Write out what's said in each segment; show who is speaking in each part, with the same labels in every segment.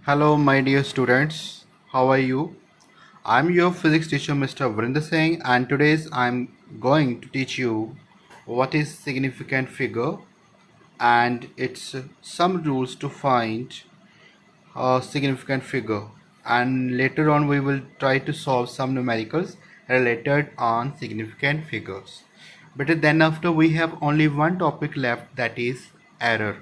Speaker 1: Hello, my dear students. How are you? I'm your physics teacher, Mr. Vrinder Singh, and today I'm going to teach you what is significant figure and its some rules to find a significant figure. And later on, we will try to solve some numericals related on significant figures. But then after, we have only one topic left, that is error.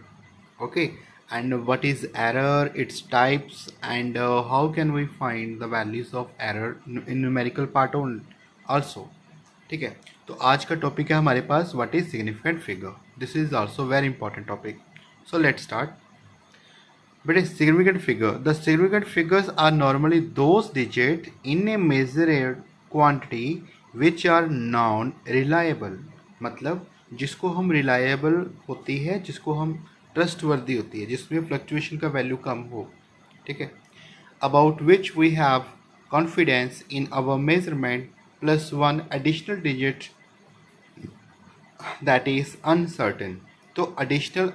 Speaker 1: Okay, and what is error, its types, and how can we find the values of error in numerical part also. ठीक है, तो आज का topic है हमारे पास what is significant figure. This is also very important topic. So let's start. But a significant figure, the significant figures are normally those digits in a measured quantity which are non-reliable. मतलब जिसको हम reliable होती है, जिसको हम trustworthy होती है, जिसमें fluctuation का value कम हो, ठीक है, about which we have confidence in our measurement plus one additional digit that is uncertain. तो additional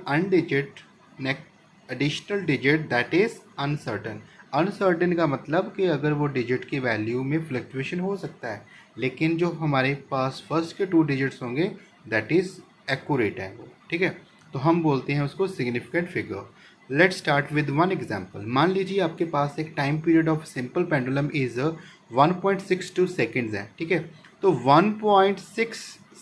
Speaker 1: digit that is uncertain. Uncertain का मतलब कि अगर वो डिजिट की वैल्यू में फ्लक्चुएशन हो सकता है, लेकिन जो हमारे पास फर्स्ट के 2 डिजिट्स होंगे दैट इज एक्यूरेट है वो. ठीक है, तो हम बोलते हैं उसको significant figure. Let's start with one example. मान लीजिए आपके पास एक time period of simple pendulum is 1.62 seconds है. ठीक है, तो 1.6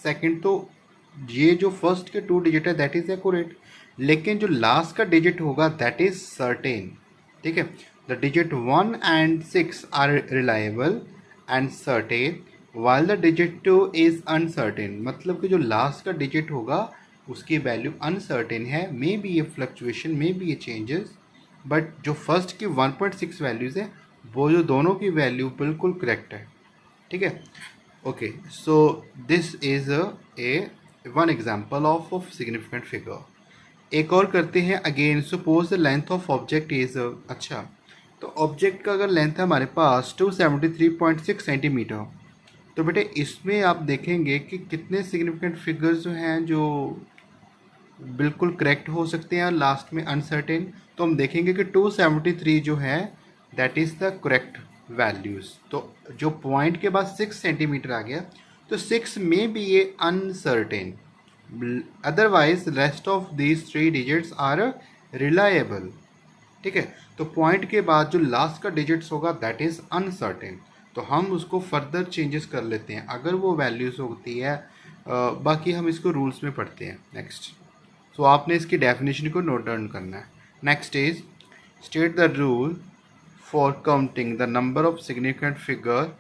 Speaker 1: सेकेंड, तो ये जो फर्स्ट के 2 डिजिट है दैट इज एक्यूरेट, लेकिन जो लास्ट का डिजिट होगा दैट इज सर्टेन. ठीक है, the digit 1 and 6 are reliable and certain while the digit 2 is uncertain. मतलब कि जो लास्ट का डिजिट होगा उसकी वैल्यू अनसर्टेन है, मे बी ये फ्लक्चुएशन, मे बी ये चेंजेस, बट जो फर्स्ट की 1.6 वैल्यूज़ है वो जो दोनों की वैल्यू बिल्कुल करेक्ट है. ठीक है, okay, so this is a one example of significant figure. एक और करते हैं. Again suppose the length of object is, अच्छा, तो ऑब्जेक्ट का अगर लेंथ है हमारे पास 273.6 सेंटीमीटर, तो बेटे इसमें आप देखेंगे कि कितने सिग्निफिकेंट फिगर्स जो हैं जो बिल्कुल करेक्ट हो सकते हैं और लास्ट में अनसर्टेन. तो हम देखेंगे कि 273 जो है that is the correct values. तो जो पॉइंट के बाद 6 सेंटीमीटर आ गया, तो 6 में भी ये uncertain, otherwise rest of these 3 digits are reliable. ठीक है, तो पॉइंट के बाद जो लास्ट का डिजिट्स होगा दैट इज़ अनसर्टेन. तो हम उसको फर्दर चेंजेस कर लेते हैं अगर वो वैल्यूज़ होती है. बाकी हम इसको रूल्स में पढ़ते हैं नेक्स्ट. तो आपने इसकी डेफिनेशन को नोट डाउन करना है. Next is state the rule for counting the number of significant figure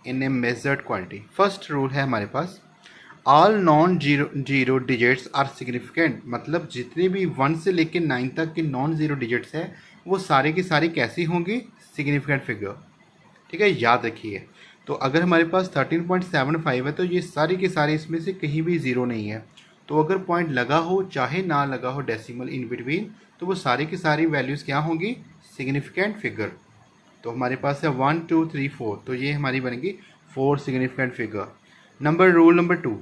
Speaker 1: in a measured quantity. First rule है हमारे पास, all non zero digits are significant. मतलब जितने भी 1 से लेकर 9 तक के नॉन जीरो डिजिट्स है वो सारे की सारी कैसी होंगी, सिग्निफिकेंट फिगर. ठीक है, याद रखिए. तो अगर हमारे पास 13.75 है तो ये सारी की सारी इसमें से कहीं भी ज़ीरो नहीं है. तो अगर पॉइंट लगा हो चाहे ना लगा हो डेसिमल इन बिटवीन, तो वो सारी की सारी वैल्यूज़ क्या होंगी, सिग्निफिकेंट फिगर. तो हमारे पास है 1 2 3 4, तो ये हमारी बनेगी 4 significant figure. Rule number 2,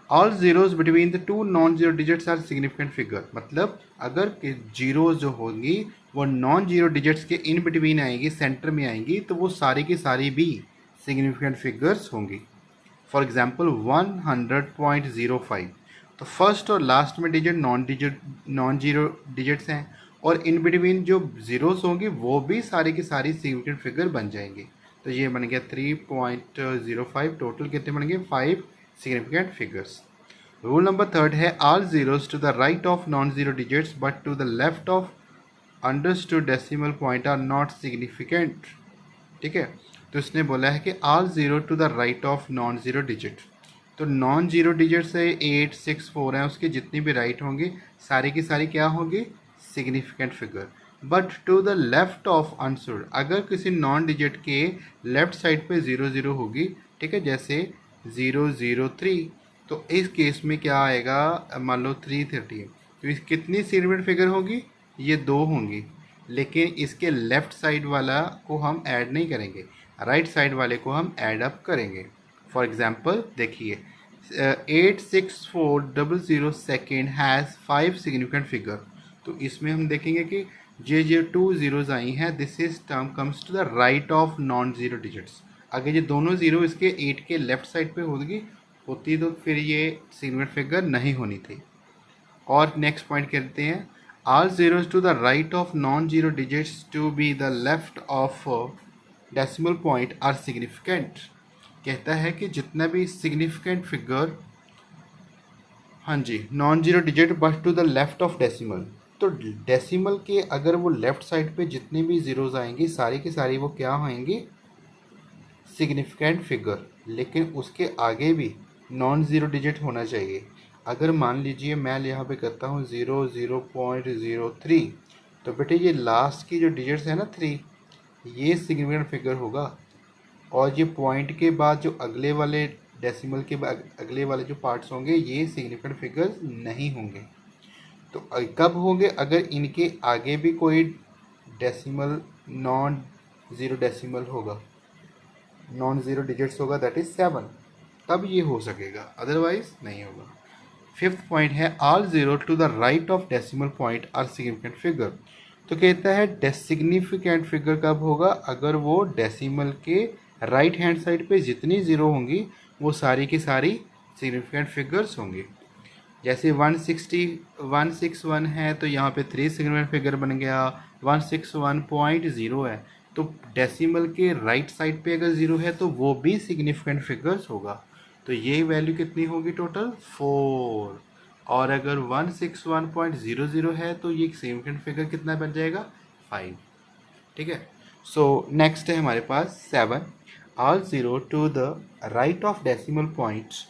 Speaker 1: all zeros between the 2 non zero digits are significant figure. मतलब अगर जीरोज जो होंगी वो नॉन जीरो डिजिट्स के इन बिटवीन आएंगी, सेंटर में आएंगी, तो वो सारी की सारी भी सिग्निफिकेंट फिगर्स होंगी. फॉर एग्जांपल 100.05, तो फर्स्ट और लास्ट में डिजिट नॉन जीरो डिजिट्स हैं, और इन बिटवीन जो जीरोस होंगी वो भी सारी की सारी सिग्निफिकेंट फिगर बन जाएंगी. तो ये बन गया 3.05. टोटल कितने बन गए, 5 सिग्निफिकेंट फिगर्स. रूल नंबर 3 है, all zeros to the right of non zero digits but to the left of understood decimal point are not significant. ठीक है, तो इसने बोला है कि all zero to the right of non zero digit. तो non zero digit से 8 6 4 हैं, उसके जितनी भी राइट होंगी सारी की सारी क्या होंगी, significant figure. But to the left of answered, अगर किसी नॉन डिजिट के लेफ्ट साइड पे 0 0 होगी, ठीक है, जैसे 003, तो इस केस में क्या आएगा, मान लो 330, तो इस कितनी सिग्निफिकेंट फिगर होगी, ये 2 होंगी, लेकिन इसके लेफ्ट साइड वाला को हम ऐड नहीं करेंगे, राइट साइड वाले को हम ऐड अप करेंगे. फॉर एग्जाम्पल देखिए, 86400 सेकेंड हैज़ 5 सिग्निफिकेंट फिगर. तो इसमें हम देखेंगे कि ये जो 2 ज़ीरोज़ आई हैं, this is term comes to the right of non zero digits. अगर ये दोनों ज़ीरो इसके 8 के लेफ्ट साइड पे होती तो फिर ये सिग्निफिकेंट फिगर नहीं होनी थी। और नेक्स्ट पॉइंट कहते हैं all zeros to the right of non zero digits to be the left of decimal point are significant. कहता है कि जितना भी सिग्निफिकेंट फिगर, हाँ जी, non zero digit but to the left of decimal, तो डेसिमल के अगर वो लेफ्ट साइड पे जितने भी ज़ीरोज़ आएंगी सारी की सारी वो क्या आएंगी, सिग्निफिकेंट फिगर। लेकिन उसके आगे भी नॉन ज़ीरो डिजिट होना चाहिए। अगर मान लीजिए मैं यहाँ पे करता हूँ 0.03, तो बेटे ये लास्ट की जो डिजिट्स है ना 3, ये सिग्निफिकेंट फिगर होगा। और ये पॉइंट के बाद जो अगले वाले डेसिमल के अगले वाले जो पार्ट्स होंगे ये सिग्निफिकेंट फिगर्स नहीं होंगे। तो कब होंगे, अगर इनके आगे भी कोई डेसिमल नॉन ज़ीरो डेसिमल होगा, नॉन ज़ीरो डिजिट्स होगा, दैट इज़ 7, तब ये हो सकेगा, अदरवाइज नहीं होगा। फिफ्थ पॉइंट है all zero to the right of decimal point are significant figure. तो कहता है सिग्निफिकेंट फिगर कब होगा, अगर वो डेसिमल के राइट हैंड साइड पे जितनी ज़ीरो होंगी वो सारी की सारी सिग्निफिकेंट फिगर्स होंगे। जैसे 161 है तो यहाँ पे 3 सिग्निफिकेंट फिगर बन गया, 161.0 है तो डेसिमल के राइट साइड पे अगर ज़ीरो है तो वो भी सिग्निफिकेंट फिगर्स होगा। तो ये वैल्यू कितनी होगी टोटल 4। और अगर 161.00 है तो ये सिग्निफिकेंट फिगर कितना बन जाएगा 5। ठीक है। सो नेक्स्ट है हमारे पास 7 all zero to the right of decimal points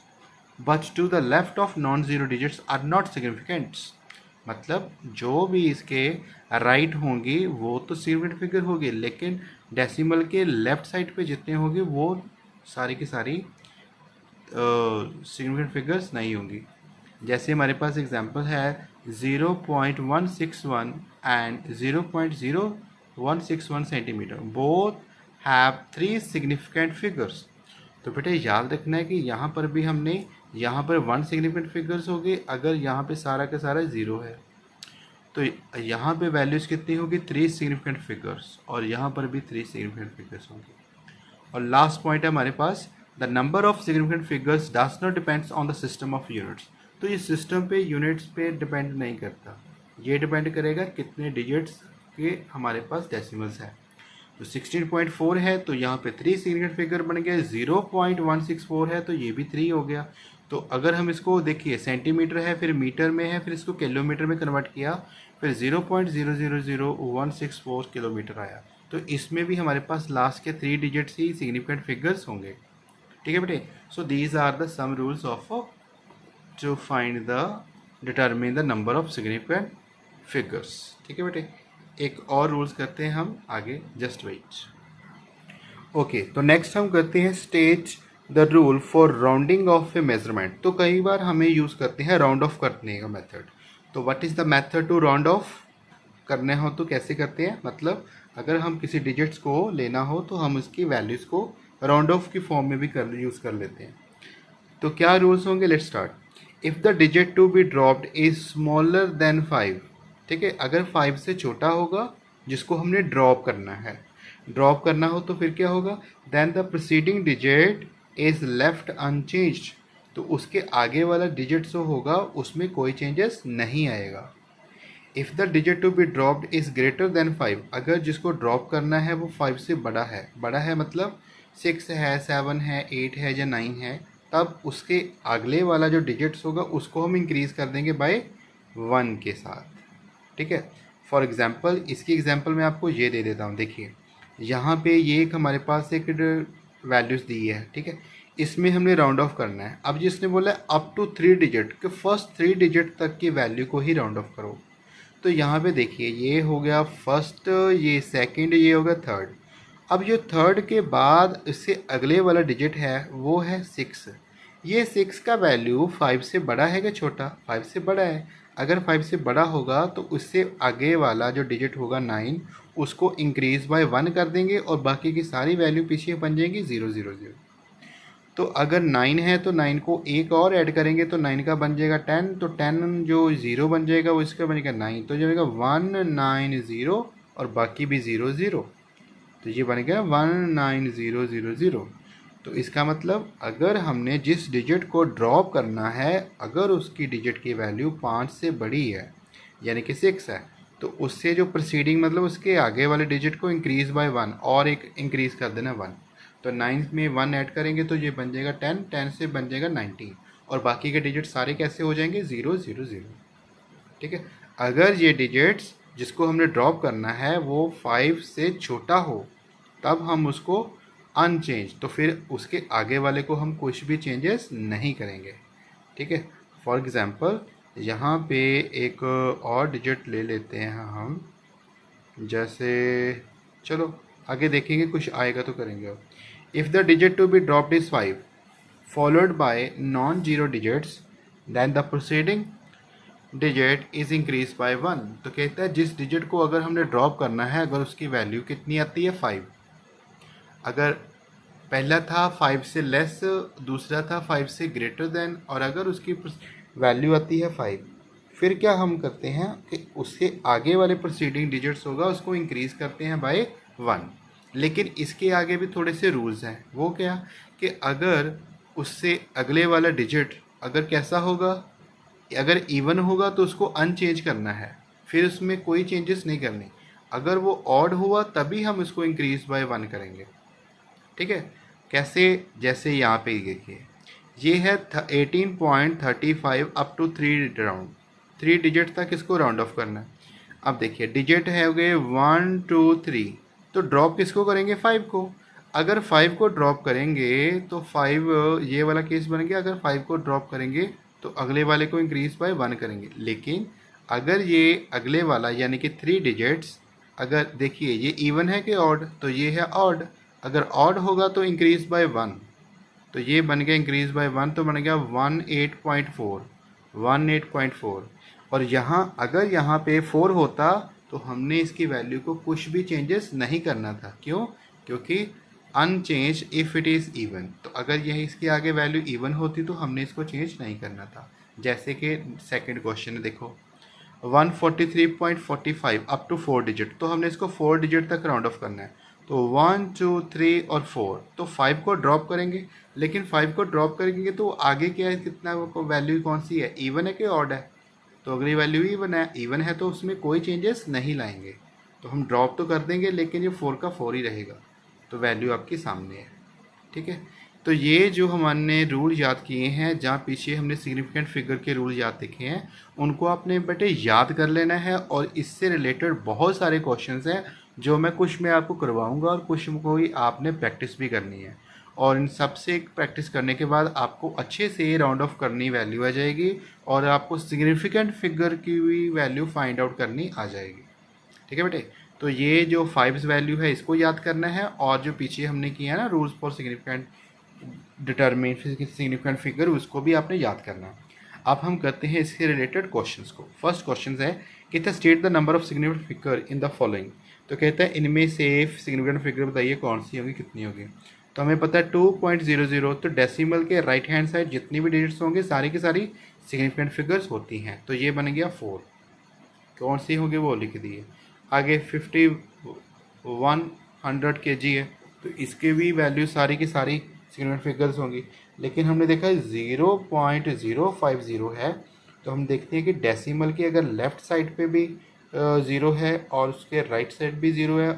Speaker 1: but to the left of non zero digits are not significants. मतलब जो भी इसके राइट होंगी वो तो सिग्निफिकेंट फिगर होगी, लेकिन डेसिमल के लेफ्ट साइड पे जितने होंगे वो सारी की सारी सिग्निफिकेंट फिगर्स नहीं होंगी। जैसे हमारे पास एग्जांपल है 0.161 and 0.0161 centimetre, both have 3 significant figures. तो बेटे याद रखना है कि यहाँ पर भी हमने यहाँ पर 1 सिग्निफिकेंट फिगर्स होगी, अगर यहाँ पे सारा का सारा 0 है तो यहाँ पे वैल्यूज़ कितनी होगी 3 सिग्निफिकेंट फिगर्स, और यहाँ पर भी 3 सिग्निफिकेंट फिगर्स होंगी। और लास्ट पॉइंट है हमारे पास the number of significant figures does not depends on the system of units. तो ये सिस्टम पे यूनिट्स पे डिपेंड नहीं करता, ये डिपेंड करेगा कितने डिजिट्स के हमारे पास डेसिमल्स है। तो 16.4 है तो यहाँ पे 3 सिग्निफिकेंट फिगर बन गया, 0.164 है तो ये भी 3 हो गया। तो अगर हम इसको देखिए सेंटीमीटर है, फिर मीटर में है, फिर इसको किलोमीटर में कन्वर्ट किया, फिर 0.000164 किलोमीटर आया। तो इसमें भी हमारे पास लास्ट के 3 डिजिट्स ही सिग्निफिकेंट फिगर्स होंगे। ठीक है बेटे। So these are the some rules of to find the determine the number of significant figures. ठीक है बेटे। एक और रूल्स करते हैं हम आगे, जस्ट वेट। ओके, तो नेक्स्ट हम करते हैं stage the rule for rounding off A measurement. तो कई बार हमें यूज़ करते हैं राउंड ऑफ करने का मेथड। तो what is the method to round off करने हो तो कैसे करते हैं, मतलब अगर हम किसी डिजिट्स को लेना हो तो हम उसकी वैल्यूज़ को राउंड ऑफ की फॉर्म में भी यूज़ कर लेते हैं। तो क्या रूल्स होंगे, let's start. If the digit to be dropped is smaller than 5, ठीक है, अगर 5 से छोटा होगा जिसको हमने ड्रॉप करना है, ड्रॉप करना हो तो फिर क्या होगा, then the preceding digit is left unchanged, तो उसके आगे वाला डिजिट जो होगा उसमें कोई चेंजेस नहीं आएगा। If the digit to be dropped is greater than 5, अगर जिसको ड्रॉप करना है वो 5 से बड़ा है, बड़ा है मतलब 6 है, 7 है, 8 है या 9 है, तब उसके अगले वाला जो डिजिट्स होगा उसको हम इंक्रीज़ कर देंगे बाय 1 के साथ। ठीक है। फॉर एग्जांपल इसकी एग्जांपल मैं आपको ये दे देता हूँ। देखिए यहाँ पे ये एक हमारे पास एक वैल्यूज़ दी है, ठीक है, इसमें हमने राउंड ऑफ करना है। अब जिसने बोला है अप टू 3 डिजिट के फर्स्ट 3 डिजिट तक की वैल्यू को ही राउंड ऑफ करो। तो यहाँ पे देखिए ये हो गया फर्स्ट, ये सेकंड, ये हो गया थर्ड। अब जो थर्ड के बाद इससे अगले वाला डिजिट है वो है 6। ये 6 का वैल्यू 5 से बड़ा है कि छोटा, 5 से बड़ा है। अगर 5 से बड़ा होगा तो उससे आगे वाला जो डिजिट होगा 9, उसको इंक्रीज़ बाय 1 कर देंगे और बाकी की सारी वैल्यू पीछे बन जाएंगी 0 0 0। तो अगर 9 है तो 9 को एक और ऐड करेंगे तो 9 का बन जाएगा 10, तो 10 जो ज़ीरो बन जाएगा वो इसका बनेगा 9, तो जो बनेगा 190 और बाकी भी 0 0, तो ये बन गया 19000। तो इसका मतलब अगर हमने जिस डिजिट को ड्रॉप करना है, अगर उसकी डिजिट की वैल्यू 5 से बड़ी है यानी कि 6 है, तो उससे जो प्रोसीडिंग मतलब उसके आगे वाले डिजिट को इंक्रीज़ बाय 1 और एक इंक्रीज़ कर देना 1। तो 9 में 1 ऐड करेंगे तो ये बन जाएगा 10, 10 से बन जाएगा 90 और बाकी के डिजिट सारे कैसे हो जाएंगे 0 0 0। ठीक है, अगर ये डिजिट्स जिसको हमने ड्रॉप करना है वो 5 से छोटा हो तब हम उसको अनचेंज, तो फिर उसके आगे वाले को हम कुछ भी चेंजेस नहीं करेंगे। ठीक है, फॉर एग्ज़ाम्पल यहाँ पे एक और डिजिट ले लेते हैं हम, जैसे चलो आगे देखेंगे कुछ आएगा तो करेंगे। If the digit to be dropped is 5 followed by non zero digits then the proceeding digit is increase by 1। तो कहता है जिस डिजिट को अगर हमने ड्रॉप करना है अगर उसकी वैल्यू कितनी आती है 5, अगर पहला था 5 से लेस, दूसरा था 5 से ग्रेटर देन, और अगर उसकी वैल्यू आती है 5, फिर क्या हम करते हैं कि उससे आगे वाले प्रोसीडिंग डिजिट्स होगा उसको इंक्रीज़ करते हैं बाय 1। लेकिन इसके आगे भी थोड़े से रूल्स हैं। वो क्या कि अगर उससे अगले वाला डिजिट अगर कैसा होगा, अगर इवन होगा तो उसको अनचेंज करना है, फिर उसमें कोई चेंजेस नहीं करनी। अगर वो ऑड हुआ तभी हम इसको इंक्रीज बाय 1 करेंगे। ठीक है, कैसे, जैसे यहाँ पे देखिए ये है 18.35 अप टू 3 राउंड, 3 डिजिट तक इसको राउंड ऑफ करना है। अब देखिए डिजिट है हो गए 1 2 3, तो ड्रॉप किसको करेंगे 5 को। अगर 5 को ड्रॉप करेंगे तो 5 ये वाला केस बन गया, अगर 5 को ड्रॉप करेंगे तो अगले वाले को इंक्रीज बाय 1 करेंगे। लेकिन अगर ये अगले वाला यानी कि 3 डिजिट्स, अगर देखिए ये इवन है कि ऑड, तो ये है ऑड, अगर ऑड होगा तो इंक्रीज बाय 1, तो ये बन गया इंक्रीज बाय 1, तो बन गया 18.4, 18.4। और यहाँ अगर यहाँ पे 4 होता तो हमने इसकी वैल्यू को कुछ भी चेंजेस नहीं करना था। क्यों? क्योंकि unchanged if it is even, तो अगर यह इसके आगे वैल्यू इवन होती तो हमने इसको चेंज नहीं करना था। जैसे कि सेकंड क्वेश्चन देखो 143.45 अप टू 4 डिजिट, तो हमने इसको 4 डिजिट तक राउंड ऑफ करना है। तो 1 2 3 और 4, तो 5 को ड्रॉप करेंगे, लेकिन 5 को ड्रॉप करेंगे तो आगे क्या है, कितना वैल्यू कौन सी है, इवन है कि ऑड है, तो अगली वैल्यू इवन है, इवन है तो उसमें कोई चेंजेस नहीं लाएंगे, तो हम ड्रॉप तो कर देंगे लेकिन ये 4 का 4 ही रहेगा, तो वैल्यू आपके सामने है। ठीक है, तो ये जो हमने रूल याद किए हैं, जहाँ पीछे हमने सिग्निफिकेंट फिगर के रूल याद देखे हैं, उनको आपने बेटे याद कर लेना है। और इससे रिलेटेड बहुत सारे क्वेश्चंस हैं जो मैं कुछ में आपको करवाऊंगा और कुछ को ही आपने प्रैक्टिस भी करनी है। और इन सब से प्रैक्टिस करने के बाद आपको अच्छे से राउंड ऑफ करनी वैल्यू आ जाएगी और आपको सिग्निफिकेंट फिगर की भी वैल्यू फाइंड आउट करनी आ जाएगी। ठीक है बेटे, तो ये जो 5 वैल्यू है इसको याद करना है, और जो पीछे हमने किया है ना rules for significant determine significant figure, उसको भी आपने याद करना है। अब हम करते हैं इससे रिलेटेड क्वेश्चंस को। फर्स्ट क्वेश्चन है कहता है state the number of significant figure in the following. तो कहता है इनमें से सिग्निफिकेंट फिगर बताइए कौन सी होगी, कितनी होगी। तो हमें पता है 2.00, तो डेसिमल के राइट हैंड साइड जितनी भी डिजिट्स होंगे सारी की सारी सिग्निफिकेंट फिगर्स होती हैं, तो ये बन गया 4। कौन सी होगी वो लिख दिए। आगे 5100 kg है, तो इसके भी वैल्यू सारी की सारी सिग्निफिकेंट फिगर्स होंगी। लेकिन हमने देखा 0.050 है, तो हम देखते हैं कि डेसिमल के अगर लेफ़्ट साइड पे भी 0 है और उसके राइट साइड भी 0 है,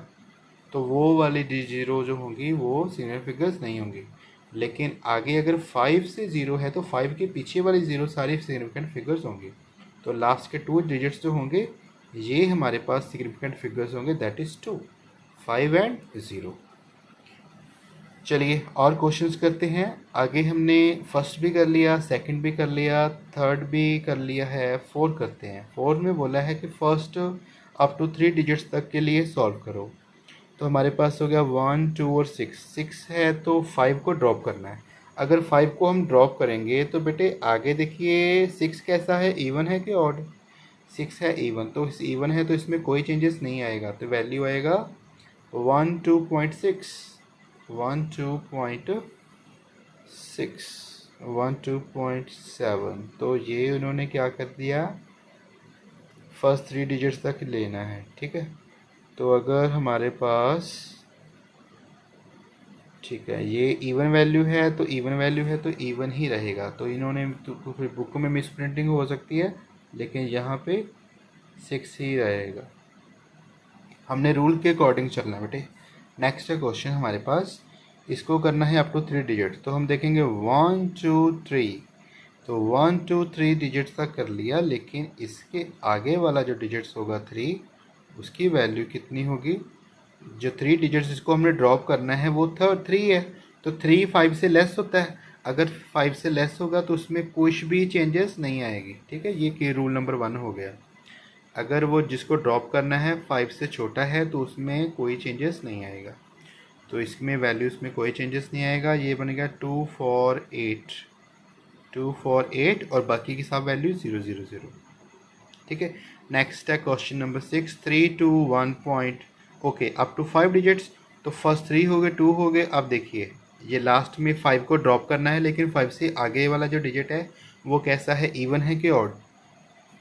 Speaker 1: तो वो वाली 0 जो होंगी वो सिग्निफिकेंट फिगर्स नहीं होंगी। लेकिन आगे अगर 5 से 0 है तो 5 के पीछे वाली 0 सारी सिग्निफिकेंट फिगर्स होंगी। तो लास्ट के 2 डिजिट्स जो होंगे ये हमारे पास सिग्निफिकेंट फिगर्स होंगे, दैट इज़ 2, 5 एंड 0। चलिए और क्वेश्चंस करते हैं। आगे हमने फर्स्ट भी कर लिया, सेकंड भी कर लिया, थर्ड भी कर लिया है, 4 करते हैं। 4 में बोला है कि फर्स्ट अप टू 3 डिजिट्स तक के लिए सॉल्व करो। तो हमारे पास हो गया 1 2 और 6 है, तो 5 को ड्रॉप करना है। अगर 5 को हम ड्रॉप करेंगे तो बेटे आगे देखिए 6 कैसा है, इवन है कि ऑड। 6 है इवन, तो इस इवन है तो इसमें कोई चेंजेस नहीं आएगा, तो वैल्यू आएगा 12.6, 12.6। 6 12.7, तो ये उन्होंने क्या कर दिया, फर्स्ट 3 डिजिट्स तक लेना है, ठीक है। तो अगर हमारे पास, ठीक है, ये इवन वैल्यू है तो इवन वैल्यू है तो इवन ही रहेगा, तो इन्होंने तो फिर बुक में मिस प्रिंटिंग हो सकती है, लेकिन यहाँ पे 6 ही रहेगा। हमने रूल के अकॉर्डिंग चलना बेटे। नेक्स्ट है क्वेश्चन हमारे पास, इसको करना है अप टू 3 डिजिट, तो हम देखेंगे 1 2 3, तो 1 2 3 डिजिट्स तक कर लिया, लेकिन इसके आगे वाला जो डिजिट्स होगा 3, उसकी वैल्यू कितनी होगी, जो 3 डिजिट्स इसको हमने ड्रॉप करना है वो 3 है, तो 3 5 से लेस होता है, अगर 5 से लेस होगा तो उसमें कुछ भी चेंजेस नहीं आएगी, ठीक है। ये की रूल नंबर 1 हो गया। अगर वो जिसको ड्रॉप करना है 5 से छोटा है तो उसमें कोई चेंजेस नहीं आएगा, तो इसमें वैल्यूज़ में कोई चेंजेस नहीं आएगा। ये बनेगा 2 4 8, 2 4 8 और बाकी की सब वैल्यू 0 0 0, ठीक है। नेक्स्ट है question number 6, 3 2 1 point, okay up to 5 digits, तो फर्स्ट 3 हो गए, 2 हो गए। अब देखिए ये लास्ट में 5 को ड्रॉप करना है, लेकिन 5 से आगे वाला जो डिजिट है वो कैसा है, इवन है कि ऑड,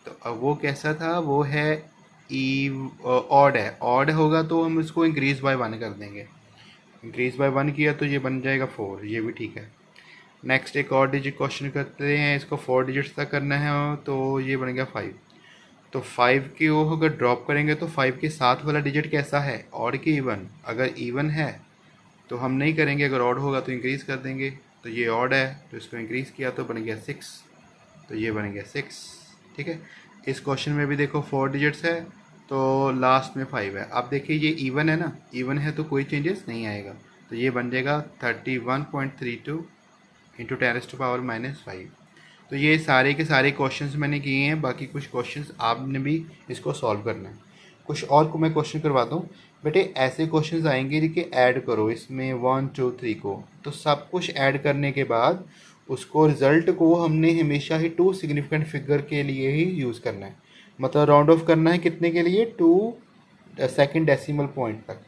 Speaker 1: तो अब वो कैसा था, वो है ऑड है, ऑड होगा तो हम इसको इंक्रीज बाय 1 कर देंगे, इंक्रीज बाय 1 किया तो ये बन जाएगा 4, ये भी ठीक है। नेक्स्ट एक और डिजिट क्वेश्चन करते हैं, इसको 4 डिजिट्स तक करना है, तो ये बन गया 5, तो 5 की वो अगर ड्रॉप करेंगे तो 5 के साथ वाला डिजिट कैसा है, ऑड की इवन, अगर इवन है तो हम नहीं करेंगे, अगर ऑड होगा तो इंक्रीज़ कर देंगे, तो ये ऑड है तो इसको इंक्रीज़ किया तो बन गया 6, तो ये बन गया 6, ठीक है। इस क्वेश्चन में भी देखो 4 डिजिट्स है तो लास्ट में 5 है। अब देखिए ये इवन है ना, इवन है तो कोई चेंजेस नहीं आएगा, तो ये बन जाएगा 31.32 इंटू 10⁻⁻5। तो ये सारे के सारे क्वेश्चंस मैंने किए हैं, बाकी कुछ क्वेश्चंस आपने भी इसको सॉल्व करना है। कुछ और को मैं क्वेश्चन करवाता हूँ बेटे, ऐसे क्वेश्चंस आएंगे कि ऐड करो इसमें 1 2 3 को, तो सब कुछ ऐड करने के बाद उसको रिज़ल्ट को हमने हमेशा ही 2 सिग्निफिकेंट फिगर के लिए ही यूज़ करना है, मतलब राउंड ऑफ करना है कितने के लिए, 2 सेकेंड डेसिमल पॉइंट तक।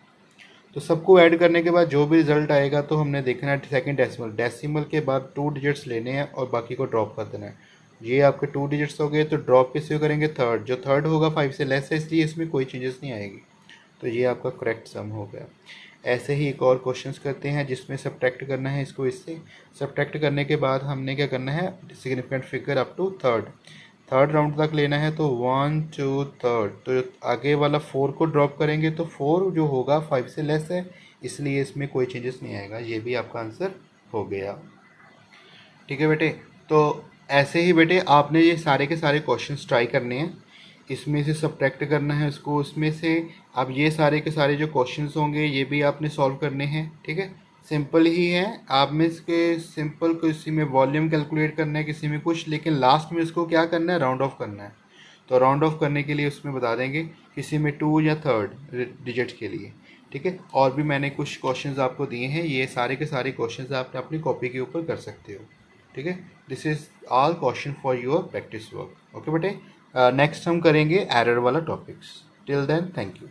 Speaker 1: तो सबको ऐड करने के बाद जो भी रिजल्ट आएगा तो हमने देखना है सेकंड डेसिमल, डेसिमल के बाद 2 डिजिट्स लेने हैं और बाकी को ड्रॉप कर देना है। ये आपके 2 डिजिट्स हो गए, तो ड्रॉप किससे करेंगे, थर्ड, जो थर्ड होगा 5 से लेस है इसलिए इसमें कोई चेंजेस नहीं आएगी, तो ये आपका करेक्ट सम हो गया। ऐसे ही एक और क्वेश्चंस करते हैं जिसमें सब्ट्रैक्ट करना है इसको इससे, सब्ट्रैक्ट करने के बाद हमने क्या करना है, significant figure up to third round तक लेना है, तो 1 2 3, तो आगे वाला 4 को ड्रॉप करेंगे तो 4 जो होगा 5 से लेस है, इसलिए इसमें कोई चेंजेस नहीं आएगा, ये भी आपका आंसर हो गया, ठीक है बेटे। तो ऐसे ही बेटे आपने ये सारे के सारे क्वेश्चंस ट्राई करने हैं, इसमें से सब्ट्रैक्ट करना है उसको, उसमें से अब ये सारे के सारे जो क्वेश्चंस होंगे ये भी आपने सॉल्व करने हैं, ठीक है। सिंपल ही है, आप में इसके सिंपल, किसी में वॉल्यूम कैलकुलेट करना है, किसी में कुछ, लेकिन लास्ट में इसको क्या करना है, राउंड ऑफ करना है। तो राउंड ऑफ करने के लिए उसमें बता देंगे, किसी में 2 या थर्ड डिजिट के लिए, ठीक है। और भी मैंने कुछ क्वेश्चंस आपको दिए हैं, ये सारे के सारे क्वेश्चंस आप अपनी कॉपी के ऊपर कर सकते हो, ठीक है। This is all question for your practice work, okay बेटे। नेक्स्ट हम करेंगे एरर वाला topics. Till then thank you.